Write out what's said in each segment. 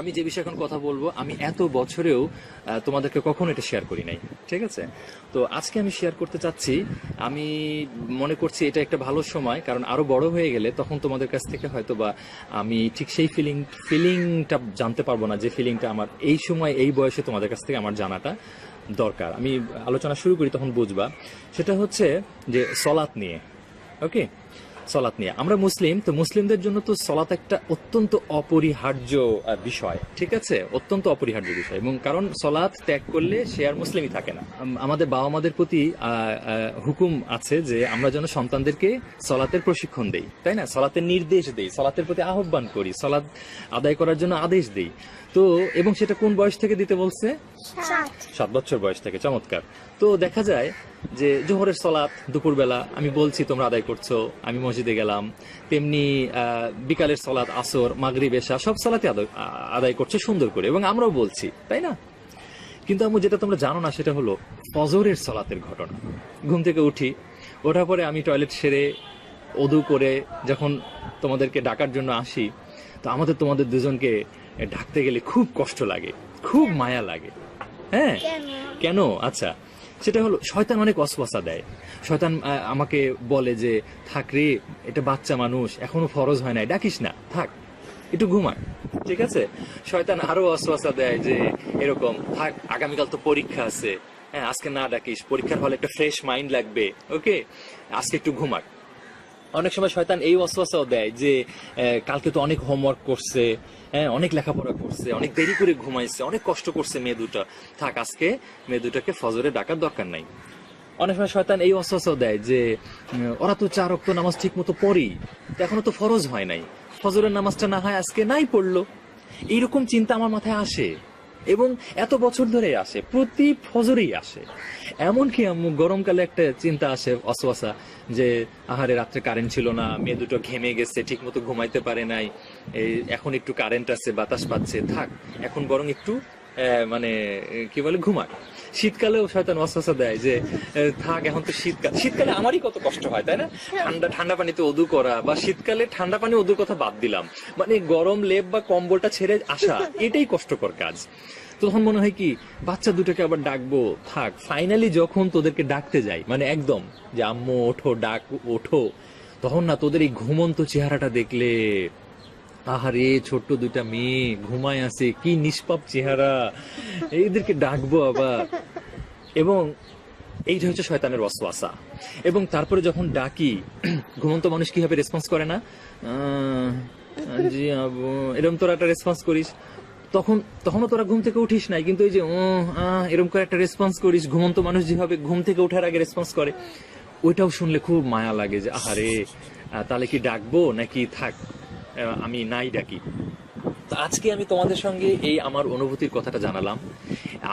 আমি যে বিষয়ে এখন কথা বলবো, আমি এত বছরেও তোমাদেরকে কখনো এটা শেয়ার করি নাই, ঠিক আছে? তো আজকে আমি শেয়ার করতে চাচ্ছি। আমি মনে করছি এটা একটা ভালো সময়, কারণ আরো বড় হয়ে গেলে তখন তোমাদের কাছ থেকে হয়তো বা আমি ঠিক সেই ফিলিংটা জানতে পারবো না, যে ফিলিংটা আমার এই সময় এই বয়সে তোমাদের কাছ থেকে আমার জানাটা দরকার। আমি আলোচনা শুরু করি, তখন বুঝবা। সেটা হচ্ছে যে সলাত নিয়ে। ওকে, সলাত নিয়ে। আমরা মুসলিম, তো মুসলিমদের জন্য তো সলাত একটা অত্যন্ত অপরিহার্য বিষয়, ঠিক আছে? অত্যন্ত অপরিহার্য বিষয়, এবং কারণ সলাত ত্যাগ করলে সে আর মুসলিমই থাকে না। আমাদের বাবা মাদের প্রতি হুকুম আছে যে আমরা যেন সন্তানদেরকে সলাতের প্রশিক্ষণ দেই, তাই না? সলাতের নির্দেশ দেই, সলাতের প্রতি আহ্বান করি, সলাত আদায় করার জন্য আদেশ দেই। তো এবং সেটা কোন বয়স থেকে দিতে বলছে? 7 বছর বয়স থেকে। চমৎকার। তো দেখা যায় যে জোহরের সলাত দুপুরবেলা আমি বলছি তোমরা আদায় করছো, আমি মসজিদে গেলাম। তেমনি বিকালের সলাত, আসর, মাগরিব, এশা সব সলাতে আদায় করছে সুন্দর করে, এবং আমরাও বলছি, তাই না? কিন্তু আমি যেটা তোমরা জানো না সেটা হলো ফজরের সলাতের ঘটনা। ঘুম থেকে উঠি, ওঠার পরে আমি টয়লেট সেরে ওযু করে যখন তোমাদেরকে ডাকার জন্য আসি, তো তোমাদের দুজনকে ডাকতে গেলে খুব কষ্ট লাগে, খুব মায়া লাগে। হ্যাঁ, কেন? আচ্ছা, সেটা হলো শয়তান অনেক ওয়াসওয়াসা দেয়। শয়তান আমাকে বলে যে থাক রে, এটা বাচ্চা মানুষ, এখনো ফরজ হয় নাই, ডাকিস না, থাক একটু ঘুমা, ঠিক আছে? শয়তান আরো ওয়াসওয়াসা দেয় যে এরকম, থাক আগামীকাল তো পরীক্ষা আছে, হ্যাঁ আজকে না ডাকিস, পরীক্ষার হলে একটা ফ্রেশ মাইন্ড লাগবে, ওকে আজকে একটু ঘুমাক। অনেক সময় শয়তান এই ওয়াসওয়াসাও দেয় যে কালকে তো অনেক হোমওয়ার্ক করছে, হ্যাঁ অনেক লেখাপড়া করছে, অনেক দেরি করে ঘুমাইছে, অনেক কষ্ট করছে মেয়ে দুটা, থাক আজকে মেয়ে দুটাকে ফজরে ডাকার দরকার নাই। অনেক সময় শয়তান এই ওয়াসওয়াসাও দেয় যে ওরা তো 4 ওয়াক্ত নামাজ ঠিক মতো পড়েই, এখনো তো ফরজ হয় নাই, ফজরের নামাজটা না হয় আজকে নাই পড়লো। এইরকম চিন্তা আমার মাথায় আসে, এবং এত বছর ধরে আসে, প্রতি ফজরেই আসে। এমনকি গরমকালে একটা চিন্তা আসে ওয়াসওয়াসা, যে আহারে রাত্রে কারেন্ট ছিল না, মেয়ে দুটো ঘেমে গেছে, ঠিক মতো ঘুমাইতে পারে নাই, এখন একটু কারেন্ট আছে, বাতাস পাচ্ছে, থাক এখন বরং একটু মানে কি বলে ঘুমাক। শীতকালেও শয়তান ওয়াসওয়াসা দেয় যে থাক এখন তো শীতকাল, শীতকালে আমারই কত কষ্ট হয়, তাই না? ঠান্ডা পানিতে ওযু করা, বা শীতকালে ঠান্ডা পানি ওযুর কথা বাদ দিলাম, মানে গরম লেপ বা কম্বলটা ছেড়ে আসা, এটাই কষ্টকর কাজ। তখন মনে হয় কি বাচ্চা দুটোকে আবার ডাকবো, থাক। ফাইনালি যখন তোদেরকে ডাকতে যাই, মানে একদম যে আম্মু ওঠো, ডাক ওঠো, তখন না তোদের এই ঘুমন্ত চেহারাটা দেখলে, আহারে ছোট্ট দুইটা মেয়ে ঘুমায় আছে, কি নিষ্পাপ চেহারা, এদেরকে ডাকবো আবার। এবং এইটা হচ্ছে শয়তানের ওয়াসওয়াসা। এবং তারপরে যখন ডাকি, ঘুমন্ত মানুষ কিভাবে রেসপন্স করে না, জি আবু, এরকম তোরা একটা রেসপন্স করিস, তখনও তোরা ঘুম থেকে উঠিস নাই, কিন্তু এই যে এরকম করে একটা রেসপন্স করিস, ঘুমন্ত মানুষ যেভাবে ঘুম থেকে ওঠার আগে রেসপন্স করে, ওইটাও শুনলে খুব মায়া লাগে যে আহারে, তাহলে কি ডাকবো নাকি থাক আমি নাই ডাকি। তো আজকে আমি তোমাদের সঙ্গে এই আমার অনুভূতির কথাটা জানালাম।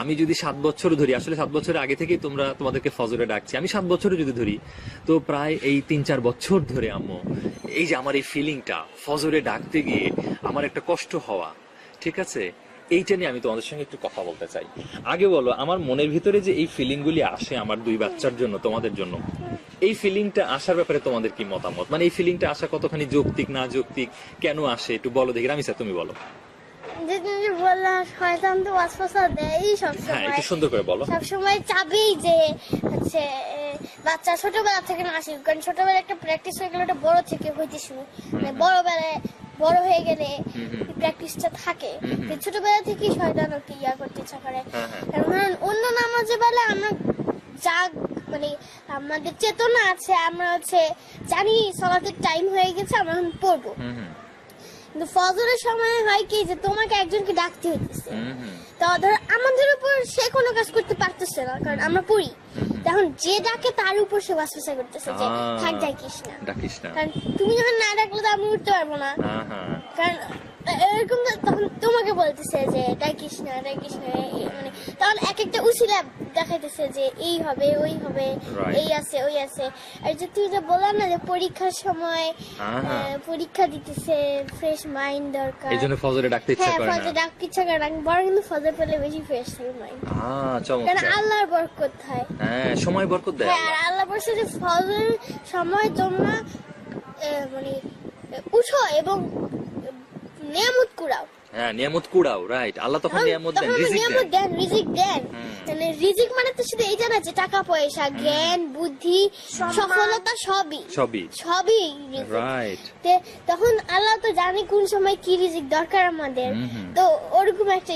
আমি যদি 7 বছর ধরি, আসলে 7 বছরের আগে থেকেই তোমাদেরকে ফজরে ডাকছি, আমি 7 বছরে যদি ধরি, তো প্রায় এই 3-4 বছর ধরে আম্মু, এই যে আমার এই ফিলিংটা ফজরে ডাকতে গিয়ে আমার একটা কষ্ট হওয়া, ঠিক আছে, এইটা নিয়ে আমি তোমাদের সঙ্গে একটু কথা বলতে চাই। আগে বলো, আমার মনের ভিতরে যে এই ফিলিংগুলি আসে আমার 2 বাচ্চার জন্য, তোমাদের জন্য, এই ফিলিংটা আসার ব্যাপারে তোমাদের কি মতামত? মানে এই ফিলিংটা আসা কতখানি যৌক্তিক না যৌক্তিক, কেন আসে একটু বলো দেখি। রামিসা তুমি বলো। যে তুমি বললা শয়তান তো ওয়াসওয়াসা দেয়ই সবসময়। হ্যাঁ, একটু সুন্দর করে বলো। সবসময় চাবেই যে হচ্ছে বাচ্চা ছোটবেলা থেকে না আসুক, কারণ ছোটবেলায় একটা প্র্যাকটিস হয়ে গেলে ওটা বড় থেকে হইতে শুরু, মানে বড় হয়ে গেলে প্র্যাকটিসটা থাকে। ছোটবেলা থেকেই শয়তান ওকে করতে ইচ্ছা করে। কারণ অন্য নামাজে বেলা আমরা মানে আমাদের চেতনা আছে, আমরা হচ্ছে জানি সালাতের টাইম হয়ে গেছে, আমরা এখন পড়বো। কিন্তু ফজরের সময় হয় কি যে তোমাকে একজনকে ডাকতে হইতেছে, তো ধর আমাদের উপর সে কোনো কাজ করতে পারতেছে না, কারণ আমরা পড়ি। তখন যে ডাকে তার উপর সে ওয়াসওয়াসা করতেছে যে থাক ডাকিস না, ডাকিস না। কারণ তুমি যখন না ডাকলে তো আমি উঠতে পারবো না, হ্যাঁ। কারণ এরকম তখন তোমাকে বলতেছে যে ডাকিস না মানে তখন এক একটা উসিলা দেখাইতেছে যে এই হবে ওই হবে, Right. এই আছে ওই আছে। আর যে তুই যে বললাম না যে পরীক্ষার সময় পরীক্ষা দিতেছে, ফ্রেশ মাইন্ড দরকার, এই জন্য ফজরে ডাকতে ইচ্ছা হ্যাঁ করে ফজর না। ডাক ইচ্ছা করে না, বড় কিন্তু ফজর পেলে বেশি ফ্রেশ থাকে মাইন্ড, কারণ চমৎকার। আল্লাহর বরকত হয়। হ্যাঁ, সময় বরকত দেয় হ্যাঁ, আর আল্লাহ। আল্লাহ বলছে যে ফজর সময় তোমরা মানে উঠো এবং নিয়ামত কুড়াও। হ্যাঁ, নিয়ামত কুড়াও, রাইট। আল্লাহ তখন নিয়ামত দেন, রিজিক নিয়ামত দেন। দেন, রিজিক দেন। মানে রিজিক মানে তো শুধু এইটা না যে টাকা পয়সা, জ্ঞান, বুদ্ধি, সফলতা সবই রিজিক। রাইট। তখন আল্লাহ তো জানে কোন সময় কি রিজিক দরকার আমাদের। তো ওরকম একটা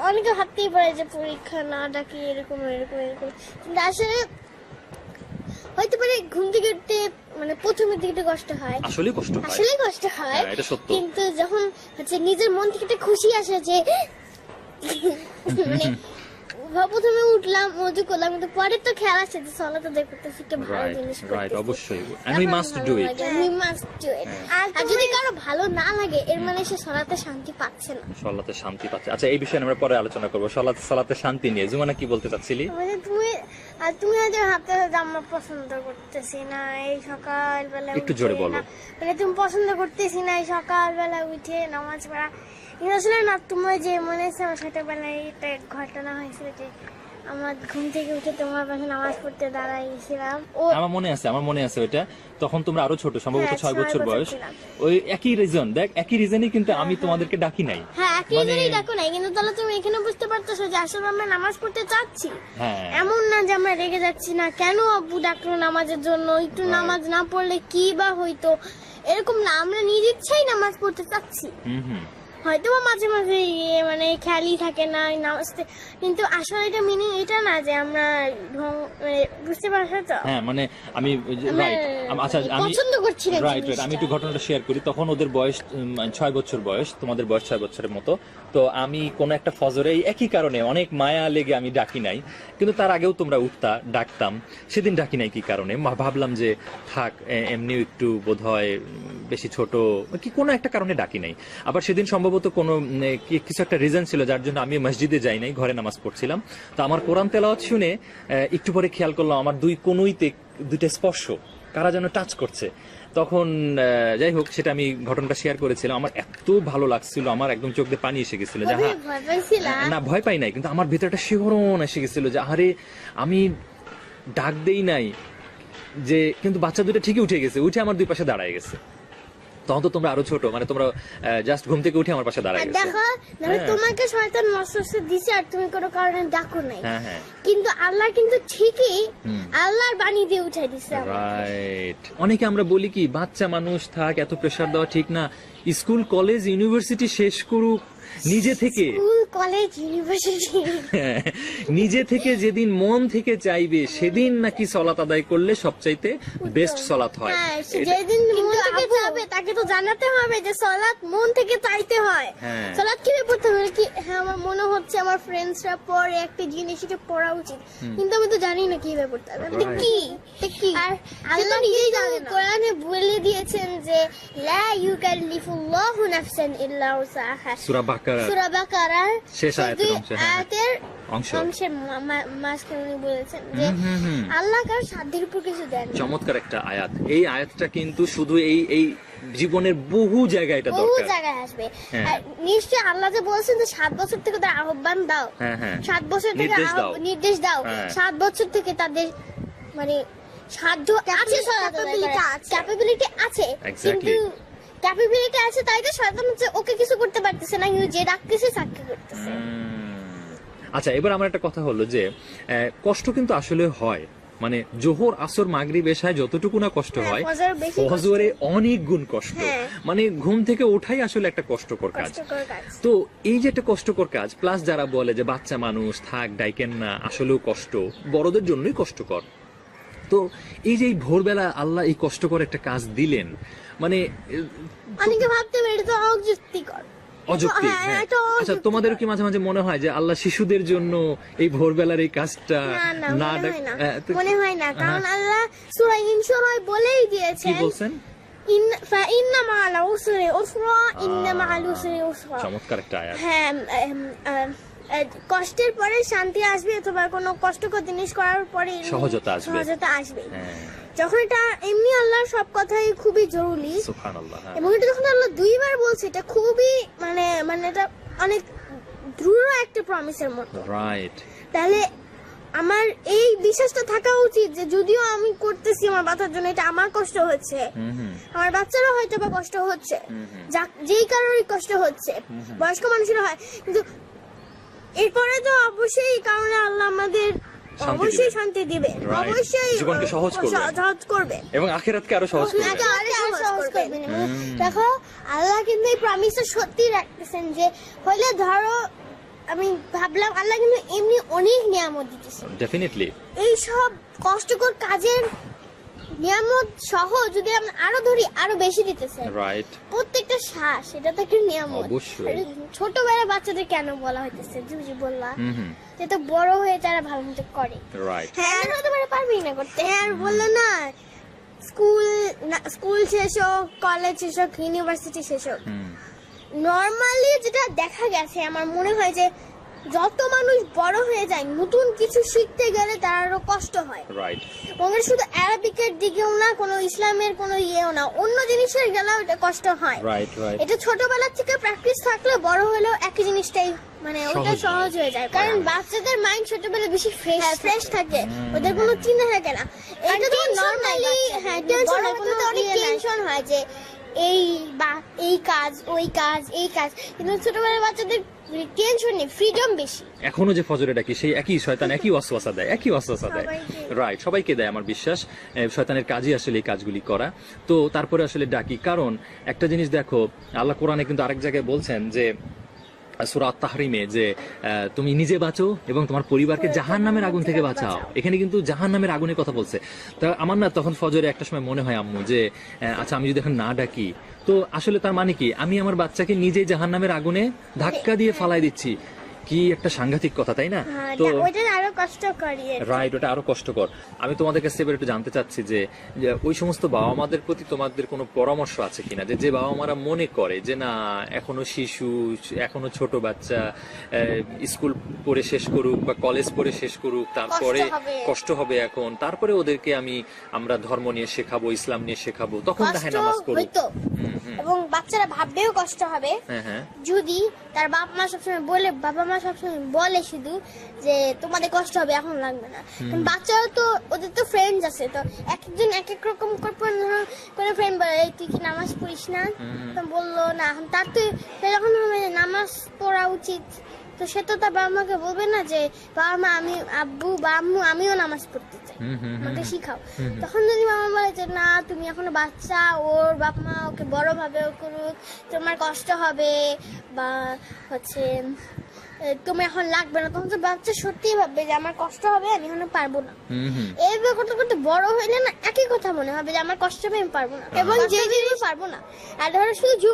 অনেকে ভাবতেই পারে যে পরীক্ষা না ডাকি এরকম কিন্তু আসলে হয়তো পারে ঘুম থেকে উঠতে মানে প্রথমের দিকে একটু কষ্ট হয়, আসলে কষ্ট হয়। আসলে কষ্ট হয়, হ্যাঁ, এটা সত্য। কিন্তু যখন হচ্ছে নিজের মন থেকে একটা খুশি আসে যে মানে প্রথমে উঠলাম, মজু করলাম, কিন্তু পরে তো খেয়াল আসছে যে সলাত আদায় করতেছি, একটা ভালো জিনিস রাইট, করতেছি। অবশ্যই। And we must do it. We must do it. আর যদি কারো ভালো না লাগে এর মানে সে সলাতে শান্তি পাচ্ছে না। সালাতে শান্তি পাচ্ছে। আচ্ছা, এই বিষয়ে আমরা পরে আলোচনা করবো, সালাতে শান্তি নিয়ে। জুমানা কি বলতে চাচ্ছিলি? মানে তুমি হয়তো ভাবতে জামা পছন্দ করতেছি না এই সকালবেলা, একটু জোরে বলো। মানে তুমি পছন্দ করতেছি না এই সকালবেলা উঠে নামাজ পড়া। কিন্তু আসলে না, তোমার যে মনে আছে আমার ছোটবেলায় একটা ঘটনা হয়েছিল যে আমার ঘুম থেকে উঠে তোমার পাশে নামাজ পড়তে দাঁড়াই গেছিলাম। আমার মনে আছে ওইটা। তখন তোমরা আরো ছোট, সম্ভবত হ্যাঁ, 6 বছর 6 বছর বয়স। ছিলাম। ওই একই রিজন, দেখ একই রিজনই, কিন্তু আমি তোমাদেরকে ডাকি নাই। হ্যাঁ, একই মানে- জন্যই ডাকো নাই, কিন্তু তাহলে তুমি এখানে বুঝতে পারতেছো যে আসলে আমরা নামাজ পড়তে চাচ্ছি। হ্যাঁ, এমন না যে আমরা রেগে যাচ্ছি না, কেন আব্বু ডাকলো নামাজের জন্য, একটু Right. নামাজ না পড়লে কি বা হইতো, এরকম না, আমরা নিজ ইচ্ছাই নামাজ পড়তে চাচ্ছি। হুম। হয়তো বা মাঝে মাঝে মানে খেয়ালই থাকে না এই নামাজতে, কিন্তু আসলে এটা মিনিং এটা না যে আমরা মানে বুঝতে পারছো তো। হ্যাঁ, মানে আমি রাইট। আচ্ছা, আমি পছন্দ করছি না রাইট। আমি একটু ঘটনাটা শেয়ার করি। তখন ওদের বয়স 6 বছর বয়স, তোমাদের বয়স 6 বছরের মতো। তো আমি কোন একটা ফজরে এই একই কারণে অনেক মায়া লেগে আমি ডাকি নাই, কিন্তু তার আগেও তোমরা উঠতা, ডাকতাম। সেদিন ডাকি নাই কি কারণে, ভাবলাম যে থাক, এমনিও একটু বোধহয় বেশি ছোট, কি কোনো একটা কারণে ডাকি নাই। আবার সেদিন সম্ভবত কোনো কিছু একটা রিজন ছিল যার জন্য আমি মসজিদে যাই নাই, ঘরে নামাজ পড়ছিলাম। তো আমার কোরআন তেলাওয়াত শুনে একটু পরে খেয়াল করলাম আমার দুই কোনোইতে দুইটা স্পর্শ, কারা যেন টাচ করছে। তখন যাই হোক, সেটা আমি ঘটনাটা শেয়ার করেছিলাম। আমার এত ভালো লাগছিল, আমার একদম চোখ দিয়ে পানি এসে গেছিল যে হ্যাঁ, ভয় পাইছিলা? না ভয় পাই নাই, কিন্তু আমার ভেতরটা শিহরণ এসে গেছিল যে আরে আমি ডাক দেই নাই যে, কিন্তু বাচ্চা দুটো ঠিকই উঠে গেছে, উঠে আমার দুই পাশে দাঁড়ায় গেছে। তখন তো তোমরা আরো ছোট, মানে তোমরা জাস্ট ঘুম থেকে উঠে আমার পাশে দাঁড়ায় গেছে। দেখো তোমাকে শয়তান ওয়াসওয়াসা দিছে আর তুমি কোনো কারণে ডাকো নাই, হ্যাঁ, কিন্তু আল্লাহ কিন্তু ঠিকই আল্লাহর বাণী দিয়ে উঠাই দিছে আমাকে। রাইট। অনেকে আমরা বলি কি, বাচ্চা মানুষ থাক, এত প্রেসার দেওয়া ঠিক না, স্কুল কলেজ ইউনিভার্সিটি শেষ করুক নিজে থেকে, স্কুল কলেজ ইউনিভার্সিটি নিজে থেকে যেদিন মন থেকে চাইবে সেদিন নাকি সলাত আদায় করলে সবচাইতে বেস্ট সলাত হয়। হ্যাঁ, যেদিন মন থেকে চাবে তাকে তো জানাতে হবে যে সালাত মন থেকে চাইতে হয়। হ্যাঁ। সালাত কিভাবে পড়তে হবে, কি হ্যাঁ আমার মনে হচ্ছে আমার ফ্রেন্ডসরা পড়ে একটা জিনিস, এটা পড়া উচিত, কিন্তু আমি তো জানি না কিভাবে পড়তে হবে। এটা কি আর আল্লাহ নিজেই জানেন, কোরআনে বলে দিয়েছেন যে লা ইউকাল্লিফুল্লাহু নাফসান ইল্লা উসাহা, সূরা বাকারা সূরা বাকারার শেষ আয়াতের অংশ, হ্যাঁ, আয়াতের অংশ। অংশের মাঝখানে উনি বলেছেন যে আল্লাহ কারো সাধ্যের উপর কিছু দেন না। চমৎকার একটা আয়াত। এই আয়াতটা কিন্তু শুধু এই জীবনের বহু জায়গায় এটা বহু দরকার। জায়গায় আসবে। হ্যাঁ। আর নিশ্চয়ই আল্লাহ যে বলছেন যে 7 বছর থেকে তার আহ্বান দাও, হ্যাঁ, 7 বছর থেকে নির্দেশ দাও, হ্যাঁ। 7 বছর থেকে তাদের মানে সাধ্য আছে, ক্যাপাবিলিটি আছে, Exactly. কিন্তু ক্যাপাবিলিটি আছে তাই তো শয়তান হচ্ছে ওকে কিছু করতে পারতেছে না, কিন্তু যে ডাকতেছে সাক্ষী করতেছে। আচ্ছা, এবার আমার একটা কথা হলো যে কষ্ট কিন্তু আসলে হয়, মানে জোহর আসর মাগরিব এশায় যতটুকু না কষ্ট হয়, ফজর বেশি কষ্ট। ফজরে অনেক গুণ কষ্ট। হ্যাঁ। মানে ঘুম থেকে ওঠাই আসলে একটা কষ্টকর কাজ। কষ্টকর কাজ। তো এই যে একটা কষ্টকর কাজ, প্লাস যারা বলে যে বাচ্চা মানুষ থাক ডাইকেন না, আসলেও কষ্ট, বড়দের জন্যই কষ্টকর। তো এই যে এই ভোরবেলা আল্লাহ এই কষ্টকর একটা কাজ দিলেন, মানে অনেকে ভাবতে পারে এটা তো অযুক্তিকর, অযৌক্তিক। হ্যাঁ, হ্যাঁ। এটা আচ্ছা, অযৌক্তিক। তোমাদেরও কি মাঝে মাঝে মনে হয় যে আল্লাহ শিশুদের জন্য এই ভোরবেলার এই কাজটা না মনে হয় না, তো মনে হয় না, কারণ আল্লাহ সূরা ইনশিরায় বলেই কি দিয়েছেন বলছেন? ফাইন্না মা'আল উসরি উসরা ইন্না মা'আল উসরি উসরা। চমৎকার একটা আয়াত। হ্যাঁ, কষ্টের পরে শান্তি আসবে, অথবা কোনো কষ্টকর জিনিস করার পরে সহজতা আসবে। সহজতা আসবে। হ্যাঁ, যখন এটা এমনি আল্লাহর সব কথাই খুবই জরুরি, সুবহানাল্লাহ। হ্যাঁ। এবং এটা যখন আল্লাহ দুইবার বলছে, এটা খুবই মানে এটা অনেক দৃঢ় একটা প্রমিসের মতো। রাইট। তাহলে আমার এই বিশ্বাসটা থাকা উচিত যে যদিও আমি করতেছি আমার বাচ্চার জন্য, এটা আমার কষ্ট হচ্ছে, হুম হুম আমার বাচ্চারও হয়তো বা কষ্ট হচ্ছে, হুম হুম। যেই কারণেই কষ্ট হচ্ছে, বয়স্ক মানুষেরও হয়, কিন্তু এরপরে তো অবশ্যই কারণে আল্লাহ আমাদের শান্তি অবশ্যই দিবেন। শান্তি দিবে, Right. অবশ্যই জীবনকে সহজ করবে। সহজ করবে, এবং আখিরাতকে আরো সহজ করবে। আরো সহজ করবেন। এবং দেখো আল্লাহ কিন্তু এই প্রমিসটা সত্যি রাখতেছেন, যে হইলে ধরো আমি ভাবলাম আল্লাহ কিন্তু এমনি অনেক নিয়ামত দিতেছে, ডেফিনেটলি। এই সব কষ্টকর কাজের নিয়ামত সহ যদি আমরা আরো ধরি, আরো বেশি দিতেছে। রাইট। প্রত্যেকটা শ্বাস এটা তো একটা নিয়ামত। অবশ্যই। আর ছোটবেলা বাচ্চাদের কেন বলা হইতেছে, জি বললা, হুম হুম। যে তো বড় হয়ে তারা ভালো মতো করে। রাইট। হ্যাঁ, হতে পারে পারবেই না করতে। হ্যাঁ, আর বললো না স্কুল শেষ হোক, কলেজ শেষ হোক, ইউনিভার্সিটি শেষ হোক, হুম। নর্মালি যেটা দেখা গেছে, আমার মনে হয় যে যত মানুষ বড় হয়ে যায়, নতুন কিছু শিখতে গেলে তার আরো কষ্ট হয়। রাইট। এবং এটা শুধু অ্যারাবিকের দিকেও না, কোনো ইসলামের কোনো ইয়েও না, অন্য জিনিসের গেলেও এটা কষ্ট হয়। রাইট। রাইট। এটা ছোটবেলা থেকে প্র্যাকটিস থাকলে বড় হলেও একই জিনিসটাই মানে ওটা সহজ সহজ হয়ে যায়, কারণ বাচ্চাদের মাইন্ড ছোটবেলা বেশি ফ্রেশ থাকে, ওদের কোনো চিন্তা থাকে না। এটা তো নরমালি হ্যাঁ টেনশন হয়, কোনো অনেক টেনশন হয় যে এই কাজ ওই কাজ এই কাজ, কিন্তু ছোটবেলার বাচ্চাদের টেনশন নেই, ফ্রিডম বেশি। এখনো যে ফজরে ডাকি, সেই একই শয়তান একই ওয়াসওয়াসা দেয়, একই ওয়াসওয়াসা দেয়। সবাইকে। রাইট, সবাইকে দেয় আমার বিশ্বাস। শয়তানের কাজই আসলে এই কাজগুলি করা। তো তারপরে আসলে ডাকি, কারণ একটা জিনিস দেখো, আল্লাহ কোরআনে কিন্তু আরেক জায়গায় বলছেন যে সূরা আত-তাহরিমে, যে তুমি নিজে বাঁচো এবং তোমার পরিবারকে জাহান্নামের আগুন থেকে বাঁচাও। এখানে কিন্তু জাহান্নামের আগুনের কথা বলছে। তা আমার না তখন ফজরে একটা সময় মনে হয় আম্মু যে আচ্ছা, আমি যদি এখন না ডাকি, তো আসলে তার মানে কি আমি আমার বাচ্চাকে নিজেই জাহান্নামের আগুনে ধাক্কা দিয়ে ফালাই দিচ্ছি। কি একটা সাংঘাতিক কথা, তাই না? তো ওইটা আরো কষ্ট করি। রাইট, ওটা আরো কষ্টকর। আমি তোমাদের কাছে এবার একটু জানতে চাচ্ছি যে ওই সমস্ত বাবা মাদের প্রতি তোমাদের কোনো পরামর্শ আছে কিনা, যে বাবা মারা মনে করে যে না, এখনো শিশু, এখনো ছোট বাচ্চা, স্কুল পড়ে শেষ করুক বা কলেজ পড়ে শেষ করুক, তারপরে কষ্ট হবে এখন, তারপরে ওদেরকে আমরা ধর্ম নিয়ে শেখাবো, ইসলাম নিয়ে শেখাবো, তখন দেখে নামাজ পড়ুক। এবং বাচ্চারা ভাববেও কষ্ট হবে যদি তার বাবা মা সবসময় বলে শুধু যে তোমাদের কষ্ট হবে, এখন লাগবে না। কারণ বাচ্চারা তো, ওদের তো ফ্রেন্ডস আছে, তো একজন এক এক রকম কোনো ফ্রেন্ড বলে তুই কি নামাজ পড়িস না, তো বললো না, তার তো যখন নামাজ পড়া উচিত, তো সে তো তার বাবা মাকে বলবে না যে বাবা মা আমি আব্বু বা আম্মু আমিও নামাজ পড়তে চাই, আমাকে শিখাও। তখন যদি মামা বলে যে না তুমি এখনো বাচ্চা, ওর বাপ মা ওকে বড় ভাবে করুক, তোমার কষ্ট হবে বা হচ্ছে তুমি এখন লাগবে না, তখন তো বাচ্চা সত্যিই ভাববে যে আমার কষ্ট হবে, আমি এখন পারবো না। এইভাবে করতে করতে বড় হইলে না একই কথা মনে হবে যে আমার কষ্ট হবে, আমি পারবো না। এবং যে জিনিস পারবো না, আর ধরো শুধু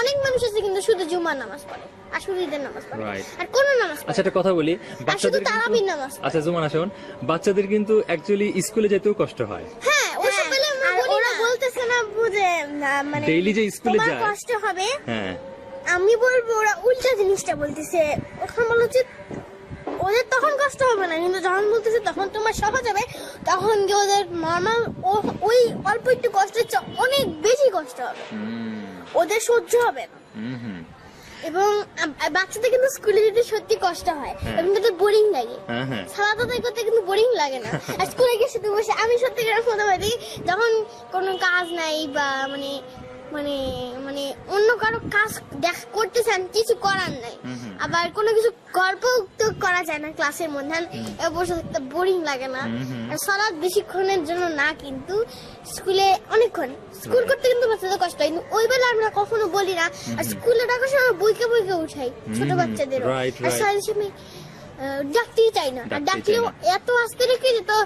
অনেক মানুষ আছে কিন্তু শুধু জুমার নামাজ পড়ে আর শুধু ঈদের নামাজ পড়ে আর কোন নামাজ পড়ে। আচ্ছা, একটা কথা বলি, বাচ্চাদের তারাবির নামাজ পড়ে। আচ্ছা জুমান আসুন, বাচ্চাদের কিন্তু অ্যাকচুয়ালি স্কুলে যেতেও কষ্ট হয়। হ্যাঁ, ওরা বলতেছে না যে মানে ডেইলি যে স্কুলে তোমার যায় কষ্ট হবে, হ্যাঁ আমি বলবো ওরা উল্টা জিনিসটা বলতেছে। ওখানে বলা উচিত ওদের তখন কষ্ট হবে না, কিন্তু যখন বলতেছে তখন তোমার সহজ হবে, তখন কি ওদের নর্মাল ওই অল্প একটু কষ্টের চেয়ে অনেক বেশি কষ্ট হবে, ওদের সহ্য হবে না। এবং বাচ্চাদের কিন্তু স্কুলে যেতে সত্যি কষ্ট হয় এবং তাদের বোরিং লাগে, সালাত আদায় করতে কিন্তু বোরিং লাগে না। আর স্কুলে গিয়ে শুধু বসে, আমি সত্যি করে মনে পারি যখন কোনো কাজ নাই বা মানে মানে মানে অন্য কারো কাজ করতে চান, কিছু করার নাই, আবার কোনো কিছু গল্প তো করা যায় না ক্লাসের মধ্যে, বসে থাকতে বোরিং লাগে না। আর সালাত বেশিক্ষণের জন্য না, কিন্তু স্কুলে অনেকক্ষণ স্কুল করতে কিন্তু বাচ্চাদের কষ্ট হয়, কিন্তু ওই বেলা আমরা কখনো বলি না। আর স্কুলে ডাকার সময় বইকে উঠাই ছোট বাচ্চাদের, আর ডাকতেই চাই না, আর ডাকতেই ডাকলেও চাই না। এত আস্তে রেখে যে তো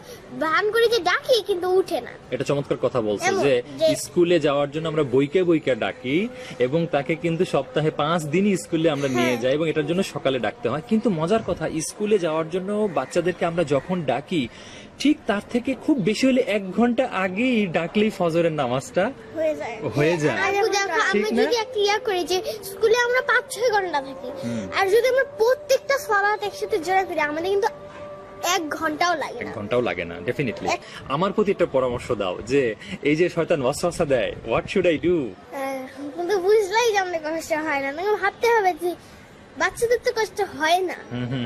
ভান করে যে ডাকি কিন্তু উঠে না। এটা চমৎকার কথা বলছো এমন যে যে- স্কুলে যাওয়ার জন্য আমরা বইকে বইকে ডাকি এবং তাকে কিন্তু সপ্তাহে 5 দিনই স্কুলে আমরা নিয়ে হ্যাঁ। যাই এবং এটার জন্য সকালে ডাকতে হয়। কিন্তু মজার কথা, স্কুলে যাওয়ার জন্য বাচ্চাদেরকে আমরা যখন ডাকি ঠিক তার থেকে খুব বেশি হলে 1 ঘন্টা আগেই ডাকলেই ফজরের নামাজটা হয়ে যায়। হয়ে যায়। আপু দেখো, ঠিক আমরা না? যদি একটা ইয়া করি যে স্কুলে আমরা 5-6 ঘন্টা থাকি, আর যদি আমরা প্রত্যেকটা সালাত একসাথে জোড়া করি আমাদের কিন্তু 1 ঘন্টাও লাগে 1 না। ঘন্টাও লাগে না, ডেফিনেটলি। আমার প্রতি একটা পরামর্শ দাও যে এই যে শয়তান ওয়াসওয়াসা দেয়, হোয়াট শুড আই ডু? কিন্তু বুঝলাই যে আমাদের কষ্ট হয় না, তখন ভাবতে হবে যে বাচ্চাদের তো কষ্ট হয় না,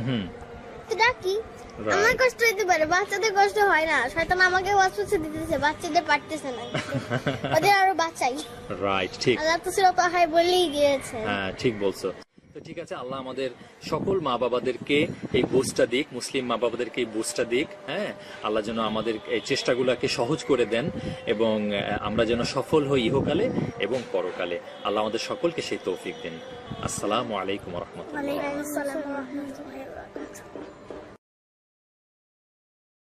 হুম তো ডাকি। Right. আমার কষ্ট হইতে পারে, বাচ্চাদের কষ্ট হয় না, শয়তান আমাকে ওয়াসওয়াসা দিতেছে, বাচ্চাদের পারতেছে না, ওদের আরো বাঁচাই। রাইট, ঠিক। আল্লাহ তো সুরাত হয় বলেই দিয়েছে। হ্যাঁ, ঠিক বলছো। তো ঠিক আছে, আল্লাহ আমাদের সকল মা বাবাদেরকে এই বোঝটা দিক, মুসলিম মা বাবাদেরকে এই বোঝটা দিক। হ্যাঁ, আল্লাহ যেন আমাদের এই চেষ্টাগুলোকে সহজ করে দেন এবং আমরা যেন সফল হই ইহকালে এবং পরকালে। আল্লাহ আমাদের সকলকে সেই তৌফিক দেন। আসসালামু আলাইকুম ওয়া রাহমাতুল্লাহ। ওয়ালাইকুম আসসালাম ওয়া রাহমাতুল্লাহি ওয়া বারাকাতুহু।